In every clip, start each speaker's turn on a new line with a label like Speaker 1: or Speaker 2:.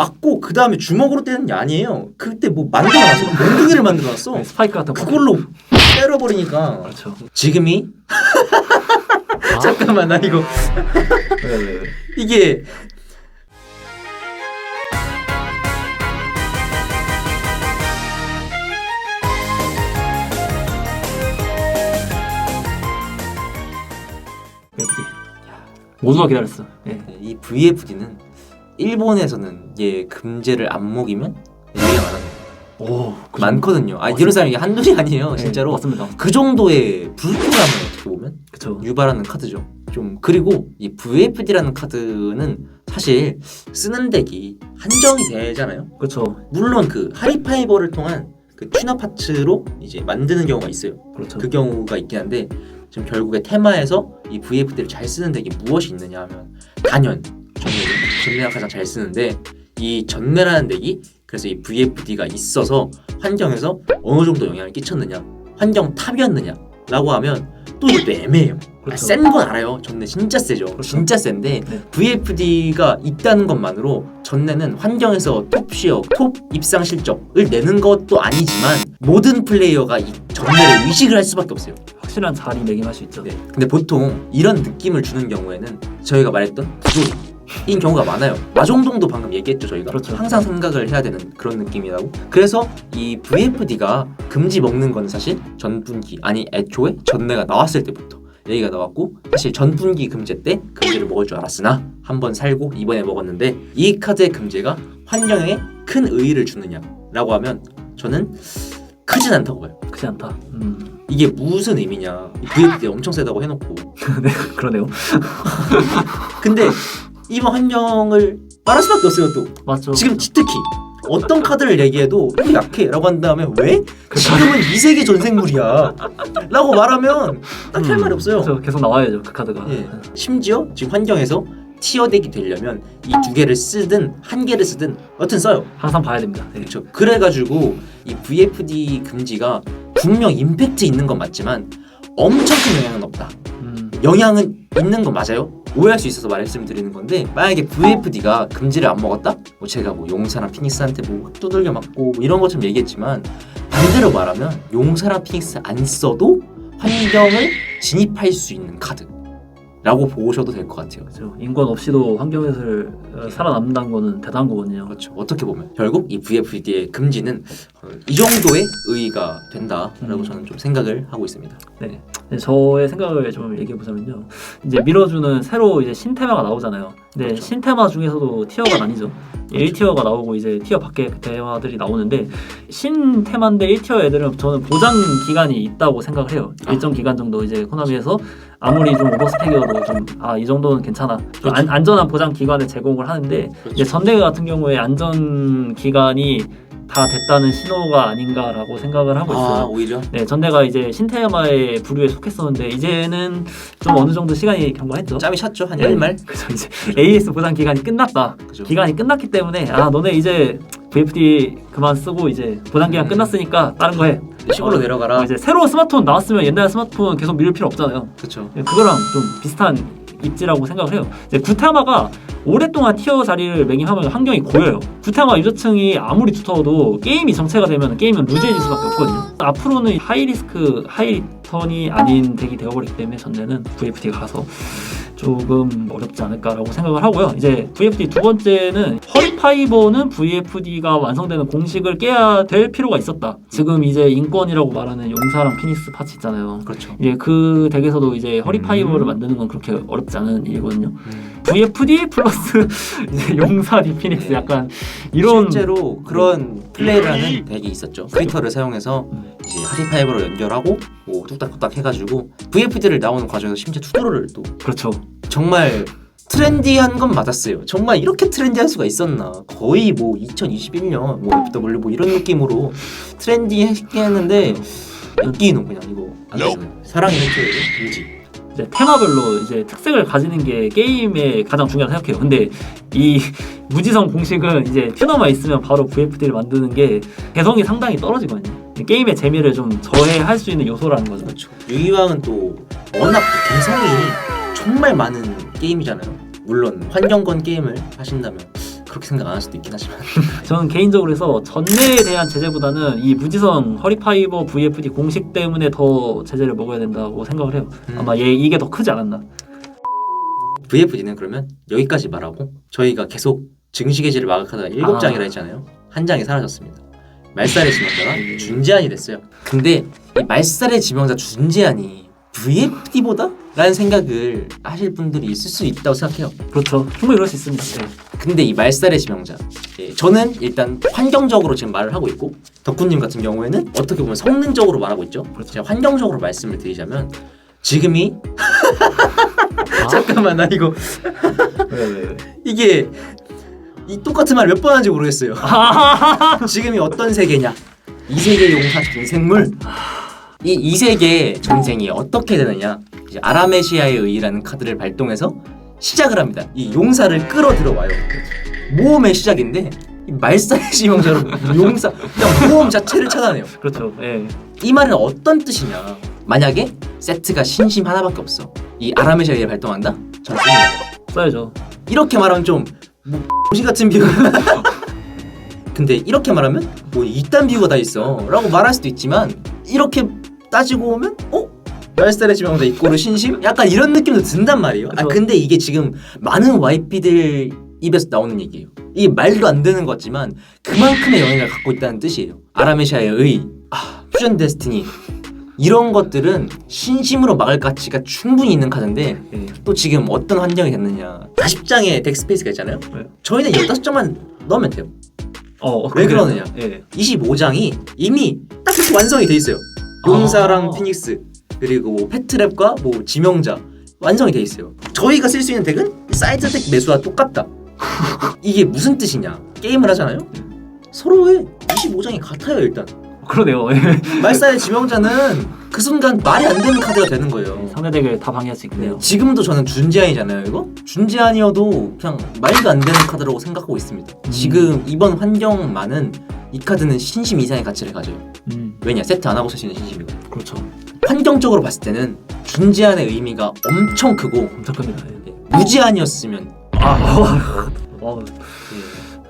Speaker 1: 맞고 그 다음에 주먹으로 때리는 게 아니에요. 그때 뭐 만들어놨어. 몽둥이를 만들어놨어.
Speaker 2: 스파이크 같은 거.
Speaker 1: 그걸로 때려버리니까.
Speaker 2: 그렇죠.
Speaker 1: 지금이
Speaker 2: 아?
Speaker 1: 잠깐만 나 이거
Speaker 2: 왜.
Speaker 1: 이게
Speaker 2: 모두가 기다렸어. 예.
Speaker 1: 이 VFD는 일본에서는 얘 금제를 안 먹이면 유행 안 합니다.
Speaker 2: 오,
Speaker 1: 많거든요. 아 이런 사람이 한둘이 아니에요. 진짜로.
Speaker 2: 맞습니다.
Speaker 1: 그 정도의 불쾌감을 어떻게 보면
Speaker 2: 그렇죠.
Speaker 1: 유발하는 카드죠. 좀 그리고 이 VFD라는 카드는 사실 쓰는 덱이 한정이 되잖아요.
Speaker 2: 그렇죠.
Speaker 1: 물론 그 하리파이버를 통한 그 튜너 파츠로 이제 만드는 경우가 있어요.
Speaker 2: 그렇죠.
Speaker 1: 그 경우가 있긴 한데 지금 결국에 테마에서 이 VFD를 잘 쓰는 덱이 무엇이 있느냐 하면 단연 전매가 가장 잘 쓰는데 이 전매라는 덱이 그래서 이 VFD가 있어서 환경에서 어느 정도 영향을 끼쳤느냐 환경 탑이었느냐 라고 하면 또 이것도 애매해요.
Speaker 2: 그렇죠.
Speaker 1: 센 건 알아요. 전내 진짜 세죠.
Speaker 2: 그렇죠.
Speaker 1: 진짜 센데
Speaker 2: 네.
Speaker 1: VFD가 있다는 것만으로 전내는 환경에서 톱 시어, 톱 입상 실적을 내는 것도 아니지만 모든 플레이어가 이 전내를 의식을 할 수밖에 없어요.
Speaker 2: 확실한 자리 매김할 수 있죠.
Speaker 1: 네. 근데 보통 이런 느낌을 주는 경우에는 저희가 말했던 부조인 경우가 많아요. 마종동도 방금 얘기했죠. 저희가
Speaker 2: 그렇죠.
Speaker 1: 항상 생각을 해야 되는 그런 느낌이라고. 그래서 이 VFD가 금지 먹는 건 사실 전분기 아니 애초에 전내가 나왔을 때부터 얘기가 나왔고 사실 전분기 금제 때 금제를 먹을 줄 알았으나 한번 살고 이번에 먹었는데 이 카드의 금제가 환경에 큰 의의를 주느냐라고 하면 저는 크진 않다고 봐요.
Speaker 2: 크지 않다.
Speaker 1: 이게 무슨 의미냐. VFD 엄청 세다고 해놓고
Speaker 2: 네, 그러네요.
Speaker 1: 근데 이번 환경을 말할 수밖에 없어요. 또
Speaker 2: 맞죠.
Speaker 1: 지금 특히 어떤 카드를 얘기해도 약해 라고 한 다음에 왜? 지금은 이 세계 전생물이야 라고 말하면 딱 할 말이 없어요.
Speaker 2: 그렇죠. 계속 나와야죠 그 카드가.
Speaker 1: 예. 심지어 지금 환경에서 티어덱이 되려면 이 두 개를 쓰든 한 개를 쓰든 여튼 써요.
Speaker 2: 항상 봐야 됩니다. 네.
Speaker 1: 그렇죠. 그래가지고 이 VFD 금지가 분명 임팩트 있는 건 맞지만 엄청 큰 영향은 없다. 영향은 있는 건 맞아요. 오해할 수 있어서 말씀드리는 건데 만약에 VFD가 금지를 안 먹었다? 뭐 제가 뭐 용사랑 피닉스한테 뭐 두들겨 맞고 뭐 이런 것처럼 얘기했지만 반대로 말하면 용사랑 피닉스 안 써도 환경을 진입할 수 있는 카드라고 보셔도 될 것 같아요.
Speaker 2: 그렇죠. 인권 없이도 환경에서 살아남는다는 거는 대단한 거거든요.
Speaker 1: 그렇죠. 어떻게 보면 결국 이 VFD의 금지는 이 정도의 의의가 된다라고 저는 좀 생각을 하고 있습니다.
Speaker 2: 네. 저의 생각을 좀 얘기해 보자면요. 이제 밀어주는 새로 이제 신테마가 나오잖아요. 근데
Speaker 1: 그렇죠.
Speaker 2: 신테마 중에서도 티어가 나뉘죠. 1티어가 나오고 이제 티어 밖에 테마들이 나오는데 신테마인데 1티어 애들은 저는 보장 기간이 있다고 생각을 해요. 일정 기간 정도 이제 코나미에서 아무리 좀 오버스펙이어도 좀 이 정도는 괜찮아. 좀
Speaker 1: 그렇죠.
Speaker 2: 안전한 보장 기간을 제공을 하는데
Speaker 1: 그렇죠.
Speaker 2: 이제 전대회 같은 경우에 안전 기간이 다 됐다는 신호가 아닌가라고 생각을 하고 있어요.
Speaker 1: 오히려?
Speaker 2: 네, 전대가 이제 신테마의 부류에 속했었는데 이제는 좀 어느 정도 시간이 경과했죠.
Speaker 1: 짬이 찼죠? 한
Speaker 2: 네.
Speaker 1: 1말?
Speaker 2: 그래서 이제 AS 보상 기간이 끝났다.
Speaker 1: 그죠.
Speaker 2: 기간이 끝났기 때문에 너네 이제 VFD 그만 쓰고 이제 보상 기간 끝났으니까 다른 거 해.
Speaker 1: 시골로 내려가라.
Speaker 2: 이제 새로운 스마트폰 나왔으면 옛날 스마트폰 계속 미룰 필요 없잖아요.
Speaker 1: 그렇죠.
Speaker 2: 그거랑 좀 비슷한 입지라고 생각을 해요. 이제 구테마가 오랫동안 티어 자리를 맹임하면 환경이 고여요. 구테마 유저층이 아무리 두터워도 게임이 정체가 되면 게임은 루즈해질 수밖에 없거든요. 앞으로는 하이리스크, 하이리턴이 아닌 덱이 되어버리기 때문에 전에는 VFD가 가서 조금 어렵지 않을까라고 생각을 하고요. 이제 VFD 두 번째는 허리파이버는 VFD가 완성되는 공식을 깨야 될 필요가 있었다. 지금 이제 인권이라고 말하는 용사랑 피닉스 파츠 있잖아요.
Speaker 1: 그렇죠.
Speaker 2: 이제 그 덱에서도 이제 허리파이버를 만드는 건 그렇게 어렵지 않은 일이거든요. VFD 플러스 이제 용사 디피닉스 약간 이런
Speaker 1: 실제로 그런 플레이를 하는 덱이 있었죠. 크리터를 사용해서 이제 하리파이버로 연결하고 뭐 뚝딱뚝딱 해가지고 VFD를 나오는 과정에서 심지어 투도로를 또
Speaker 2: 그렇죠.
Speaker 1: 정말 트렌디한 건 맞았어요. 정말 이렇게 트렌디할 수가 있었나. 거의 뭐 2021년 뭐 FW 뭐 이런 느낌으로 트렌디하게 했는데 인기는 그냥 이거 안 되잖아요. 사랑의 헬트웨이 금지.
Speaker 2: 이제 테마별로 이제 특색을 가지는 게 게임의 가장 중요하다고 생각해요. 근데 이 무지성 공식은 이제 튜너만 있으면 바로 VFD를 만드는 게 개성이 상당히 떨어지거든요. 게임의 재미를 좀 저해할 수 있는 요소라는 거죠.
Speaker 1: 그렇죠. 유이왕은 또 워낙 또 개성이 정말 많은 게임이잖아요. 물론 환경권 게임을 하신다면 그렇게 생각 안 할 수도 있긴 하지만
Speaker 2: 저는 개인적으로 해서 전례에 대한 제재보다는 이 무지성 허리파이버 VFD 공식 때문에 더 제재를 먹어야 된다고 생각을 해요. 아마 이게 더 크지 않았나.
Speaker 1: VFD는 그러면 여기까지 말하고 저희가 계속 증식해지를 마감하다가 7장이라 했잖아요. 한 장이 사라졌습니다. 말살의 지명자가 준재한이 됐어요. 근데 이 말살의 지명자 준재한이 VFD보다? 라는 생각을 하실 분들이 있을 수 있다고 생각해요.
Speaker 2: 그렇죠. 충분히 그럴 수 있습니다. 네.
Speaker 1: 근데 이 말살의 지명자, 저는 일단 환경적으로 지금 말을 하고 있고 덕후님 같은 경우에는 어떻게 보면 성능적으로 말하고 있죠.
Speaker 2: 그렇죠.
Speaker 1: 제가 환경적으로 말씀을 드리자면 지금이 잠깐만 나 이거 이게 이 똑같은 말 몇 번 하는지 모르겠어요. 지금이 어떤 세계냐? 이 세계 용사 전생물. 이 세계 전쟁이 어떻게 되느냐? 이제 아라메시아의 의라는 카드를 발동해서 시작을 합니다. 이 용사를 끌어들여와요. 모험의 시작인데 이 말살의 지명자로 용사 그냥 모험 자체를 차단해요.
Speaker 2: 그렇죠. 예.
Speaker 1: 이 말은 어떤 뜻이냐? 만약에 세트가 신심 하나밖에 없어. 이 아라메시아에 발동한다? 전 씁니다.
Speaker 2: 써야죠.
Speaker 1: 이렇게 말하면 좀 뭐시 같은 비유. 근데 이렇게 말하면 뭐 이딴 비유가 다 있어라고 말할 수도 있지만 이렇게 따지고 보면 말살의 지명자 이꼬르 신심? 약간 이런 느낌도 든단 말이에요.
Speaker 2: 그쵸.
Speaker 1: 근데 이게 지금 많은 YP들 입에서 나오는 얘기예요. 이게 말도 안 되는 것 같지만 그만큼의 영향을 갖고 있다는 뜻이에요. 아라메시아의 의, 퓨전 데스티니 이런 것들은 신심으로 막을 가치가 충분히 있는 카드인데
Speaker 2: 예.
Speaker 1: 또 지금 어떤 환경이 됐느냐. 40장의 덱스페이스가 있잖아요.
Speaker 2: 네.
Speaker 1: 저희는 15장만 넣으면 돼요. 왜
Speaker 2: 그래요?
Speaker 1: 그러느냐.
Speaker 2: 예.
Speaker 1: 25장이 이미 딱 이렇게 완성이 돼 있어요. 용사랑 피닉스 그리고 뭐 패트랩과 뭐 지명자 완성이 돼 있어요. 저희가 쓸 수 있는 덱은 사이드 덱 매수와 똑같다. 이게 무슨 뜻이냐? 게임을 하잖아요. 서로의 25장이 같아요. 일단
Speaker 2: 그러네요.
Speaker 1: 말살의 지명자는 그 순간 말이 안 되는 카드가 되는 거예요.
Speaker 2: 상대 덱을 다 방해할 수 있네요.
Speaker 1: 지금도 저는 준재한이잖아요. 이거 준재한이어도 그냥 말도 안 되는 카드라고 생각하고 있습니다. 지금 이번 환경만은 이 카드는 신심 이상의 가치를 가져요. 왜냐? 세트 안 하고 쓸 수 있는 신심이고.
Speaker 2: 그렇죠.
Speaker 1: 환경적으로 봤을 때는 준재한의 의미가 엄청 크고
Speaker 2: 엄청 큽니다. 예.
Speaker 1: 무제한이었으면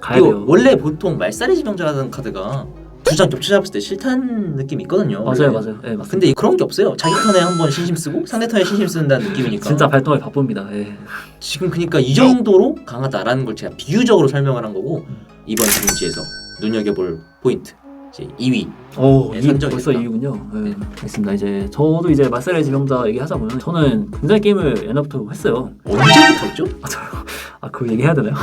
Speaker 2: 가야 돼요.
Speaker 1: 그리고 원래 보통 말살의 지명자라는 카드가 두 장 겹쳐 잡았을 때 싫다는 느낌이 있거든요.
Speaker 2: 맞아요.
Speaker 1: 원래.
Speaker 2: 예, 맞습니다.
Speaker 1: 근데 그런 게 없어요. 자기 턴에 한번 신심 쓰고 상대 턴에 신심 쓴다는 느낌이니까.
Speaker 2: 진짜 발동이 바쁩니다. 예.
Speaker 1: 지금 그러니까 이 정도로 강하다라는 걸 제가 비유적으로 설명을 한 거고 이번 경기에서 눈여겨볼 포인트 이제 2위.
Speaker 2: 이
Speaker 1: 선정이
Speaker 2: 벌써
Speaker 1: 됐다.
Speaker 2: 이유군요. 네. 알겠습니다. 이제 저도 이제 말살의 지명자 얘기하자 보면 저는 굉장히 게임을 옛날부터 했어요.
Speaker 1: 언제부터 했죠?
Speaker 2: 그 얘기해야 되나요?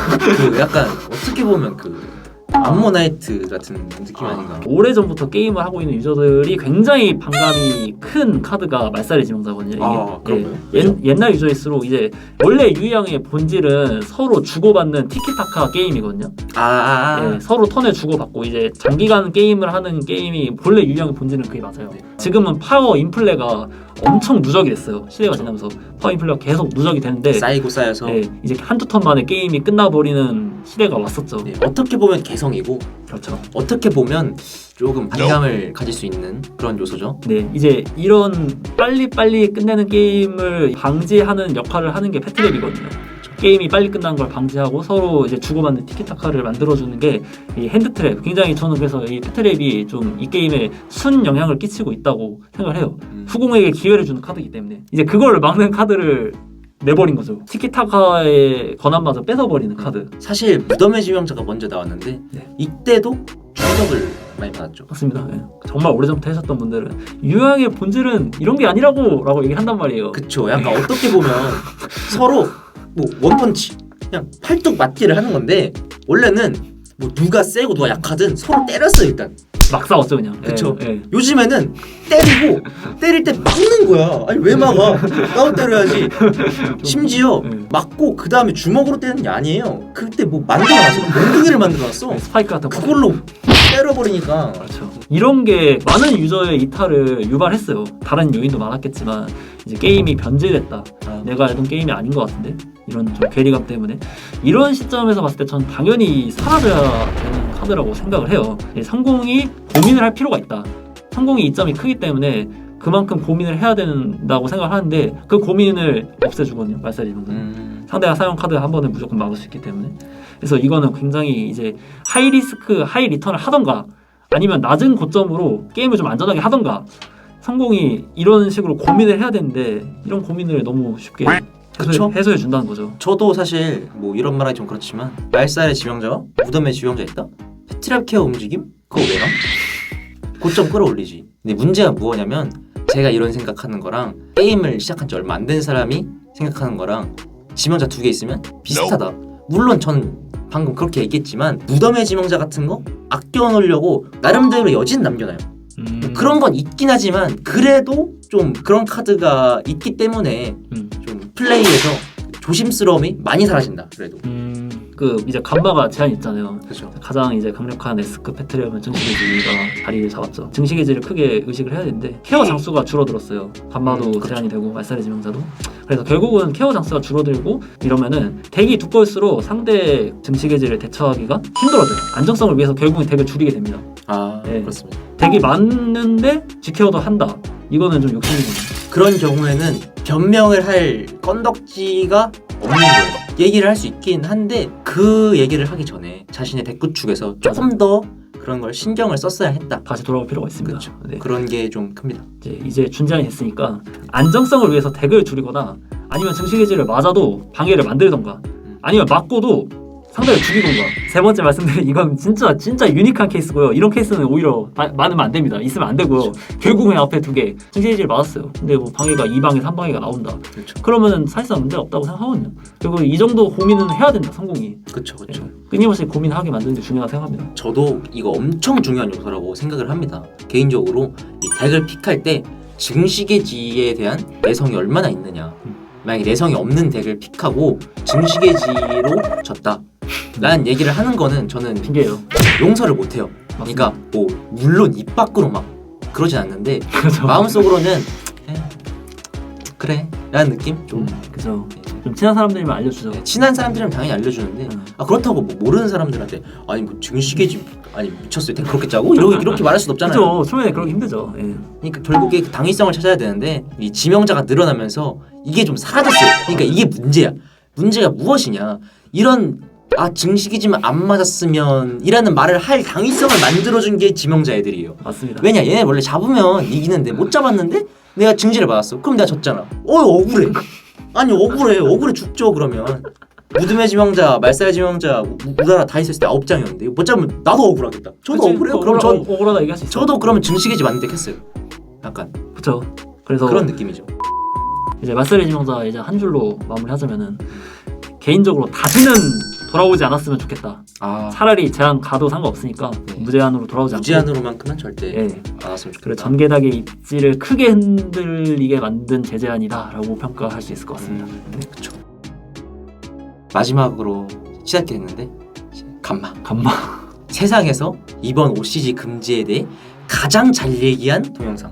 Speaker 1: 그 약간 어떻게 보면 그 암모나이트 같은 느낌 아닌가?
Speaker 2: 오래전부터 게임을 하고 있는 유저들이 굉장히 반감이 큰 카드가 말살의 지명자거든요.
Speaker 1: 그런가요?
Speaker 2: 옛날 유저일수록 이제 원래 유형의 본질은 서로 주고받는 티키타카 게임이거든요. 서로 턴을 주고받고 이제 장기간 게임을 하는 게임이 본래 유형의 본질은 그게 맞아요. 지금은 파워 인플레가 엄청 누적이 됐어요. 시대가 지나면서 파워 인플레가 계속 누적이 되는데
Speaker 1: 쌓여서
Speaker 2: 이제 한두 턴 만에 게임이 끝나버리는 시대가 왔었죠.
Speaker 1: 어떻게 보면 개성이고
Speaker 2: 그렇죠.
Speaker 1: 어떻게 보면 조금 반감을 가질 수 있는 그런 요소죠.
Speaker 2: 네, 이제 이런 빨리빨리 끝내는 게임을 방지하는 역할을 하는 게 패트랩이거든요. 게임이 빨리 끝나는 걸 방지하고 서로 이제 주고받는 티키타카를 만들어주는 게 이 핸드트랩. 굉장히 저는 그래서 이 패트랩이 좀 이 게임에 순 영향을 끼치고 있다고 생각을 해요. 후공에게 기회를 주는 카드이기 때문에 이제 그걸 막는 카드를 내버린 거죠. 티키타카의 권한마저 뺏어버리는 카드.
Speaker 1: 사실 무덤의 지명자가 먼저 나왔는데 이때도 충격을 많이 받았죠.
Speaker 2: 맞습니다. 네. 정말 오래전부터 하셨던 분들은 유형의 본질은 이런 게 아니라고 라고 얘기한단 말이에요.
Speaker 1: 그쵸. 약간 어떻게 보면 서로 뭐 원펀치 그냥 팔뚝 맞기를 하는 건데 원래는 뭐 누가 세고 누가 약하든 서로 때렸어요. 일단
Speaker 2: 막 싸웠죠 그냥.
Speaker 1: 그쵸. 요즘에는 때리고 때릴 때 막는 거야. 아니 왜 막아? 나도 때려야지. 심지어 맞고 그 다음에 주먹으로 때리는 게 아니에요. 그때 뭐 만들어놨어. 몽둥이를 만들어놨어.
Speaker 2: 스파이크 같은 거.
Speaker 1: 그걸로 때려버리니까.
Speaker 2: 그렇죠. 이런 게 많은 유저의 이탈을 유발했어요. 다른 요인도 많았겠지만 이제 게임이 변질됐다. 내가 알던 게임이 아닌 것 같은데 이런 좀 괴리감 때문에 이런 시점에서 봤을 때 전 당연히 사라져야 되는 카드라고 생각을 해요. 상공이 고민을 할 필요가 있다. 상공이 이점이 크기 때문에 그만큼 고민을 해야 된다고 생각을 하는데 그 고민을 없애주거든요. 말살이 정도는 상대가 사용 카드 한 번에 무조건 막을 수 있기 때문에 그래서 이거는 굉장히 이제 하이 리스크 하이 리턴을 하던가 아니면 낮은 고점으로 게임을 좀 안전하게 하던가 성공이 이런 식으로 고민을 해야 되는데 이런 고민을 너무 쉽게
Speaker 1: 그쵸?
Speaker 2: 해소해 준다는 거죠.
Speaker 1: 저도 사실 뭐 이런 말하기 좀 그렇지만 말살의 지명자와 무덤의 지명자 있다? 트랩케어 움직임? 그거 왜요? 고점 끌어올리지. 근데 문제가 무엇냐면 제가 이런 생각하는 거랑 게임을 시작한 지 얼마 안 된 사람이 생각하는 거랑 지명자 2개 있으면 비슷하다. 물론 전 방금 그렇게 얘기했지만 무덤의 지명자 같은 거 아껴놓으려고 나름대로 여진 남겨놔요. 뭐 그런 건 있긴 하지만 그래도 좀 그런 카드가 있기 때문에 좀 플레이에서 조심스러움이 많이 사라진다. 그래도
Speaker 2: 그 이제 간마가 제한이 있잖아요.
Speaker 1: 그렇죠.
Speaker 2: 가장 이제 강력한 S급 패트리엄은 증식의지가 자리를 잡았죠. 증식의지를 크게 의식을 해야 되는데 케어 장수가 줄어들었어요. 간마도
Speaker 1: 그렇죠.
Speaker 2: 제한이 되고 말살의 지명자도. 그래서 결국은 케어 장수가 줄어들고 이러면은 덱이 두꺼울수록 상대 증식의지를 대처하기가 힘들어져요. 안정성을 위해서 결국은 덱을 줄이게 됩니다.
Speaker 1: 아
Speaker 2: 네.
Speaker 1: 그렇습니다.
Speaker 2: 덱이 많은데 G케어도 한다. 이거는 좀 욕심이거든요.
Speaker 1: 그런 경우에는 변명을 할 건덕지가 없는 거예요. 얘기를 할 수 있긴 한데 그 얘기를 하기 전에 자신의 덱 구축에서 조금 더 그런 걸 신경을 썼어야 했다.
Speaker 2: 다시 돌아올 필요가 있습니다.
Speaker 1: 그렇죠.
Speaker 2: 네.
Speaker 1: 그런 게 좀 큽니다.
Speaker 2: 이제 준장이 됐으니까 안정성을 위해서 덱을 줄이거나 아니면 증식의지를 맞아도 방해를 만들던가 아니면 맞고도 상대를 죽이던가. 세 번째 말씀드린 이건 진짜 유니크한 케이스고요. 이런 케이스는 오히려 많으면 안 됩니다. 있으면 안 되고요. 결국은 앞에 2개 증식의지를 맞았어요. 근데 뭐 방해가 2방에 3방해가 나온다.
Speaker 1: 그렇죠.
Speaker 2: 그러면은 사실상 문제가 없다고 생각하거든요. 그리고 이 정도 고민은 해야 된다. 성공이.
Speaker 1: 그렇죠. 그렇죠.
Speaker 2: 끊임없이 고민하게 만드는 게 중요하다고 생각합니다.
Speaker 1: 저도 이거 엄청 중요한 요소라고 생각을 합니다. 개인적으로 이 덱을 픽할 때 증식의지에 대한 내성이 얼마나 있느냐. 만약에 내성이 없는 덱을 픽하고 증식의지로 졌다 라는 얘기를 하는 거는 저는
Speaker 2: 핑계예요.
Speaker 1: 용서를 못해요. 그러니까 뭐 물론 입 밖으로 막 그러진 않는데
Speaker 2: 그죠.
Speaker 1: 마음속으로는 그래 라는 느낌? 좀
Speaker 2: 그죠. 좀 친한 사람들이면 알려주죠.
Speaker 1: 친한 사람들은 당연히 알려주는데 그렇다고 뭐 모르는 사람들한테 아니 뭐 증식의지 아니 미쳤어요 덱 그렇게 짜고? 이렇게 말할 수는 없잖아요.
Speaker 2: 그죠. 초면에 그러기 힘들죠. 예.
Speaker 1: 그러니까 결국에 그 당위성을 찾아야 되는데 이 지명자가 늘어나면서 이게 좀 사라졌어요. 그러니까 이게 문제야. 문제가 무엇이냐? 이런 증식이지만 안 맞았으면 이라는 말을 할 당위성을 만들어준 게 지명자 애들이에요.
Speaker 2: 맞습니다.
Speaker 1: 왜냐 얘네 원래 잡으면 이기는데 못 잡았는데 내가 증지를 받았어. 그럼 내가 졌잖아. 억울해. 아니 억울해 죽죠. 그러면 무덤의 지명자, 말살의 지명자, 우다라 다 있었을 때 9장이었는데 못 잡으면 나도 억울하겠다. 저도
Speaker 2: 그치?
Speaker 1: 억울해요. 그럼 전
Speaker 2: 억울하다 얘기할 수 있어요.
Speaker 1: 저도 그러면 증식이지 맞는 데 했어요. 약간
Speaker 2: 그렇죠. 그래서
Speaker 1: 그런 느낌이죠.
Speaker 2: 이제 말살의 지명자 이제 한 줄로 마무리하자면은 개인적으로 다시는 돌아오지 않았으면 좋겠다. 차라리 제한 가도 상관없으니까 무제한으로 돌아오지 않고
Speaker 1: 무제한으로만큼은 절대
Speaker 2: 예.
Speaker 1: 안 왔으면 좋겠다.
Speaker 2: 그리고 전개닭의 입지를 크게 흔들리게 만든 제재안이다라고 평가할 수 있을 것 같습니다.
Speaker 1: 네, 그렇죠. 마지막으로 시작했는데 간마. 세상에서 이번 OCG 금지에 대해 가장 잘 얘기한 동영상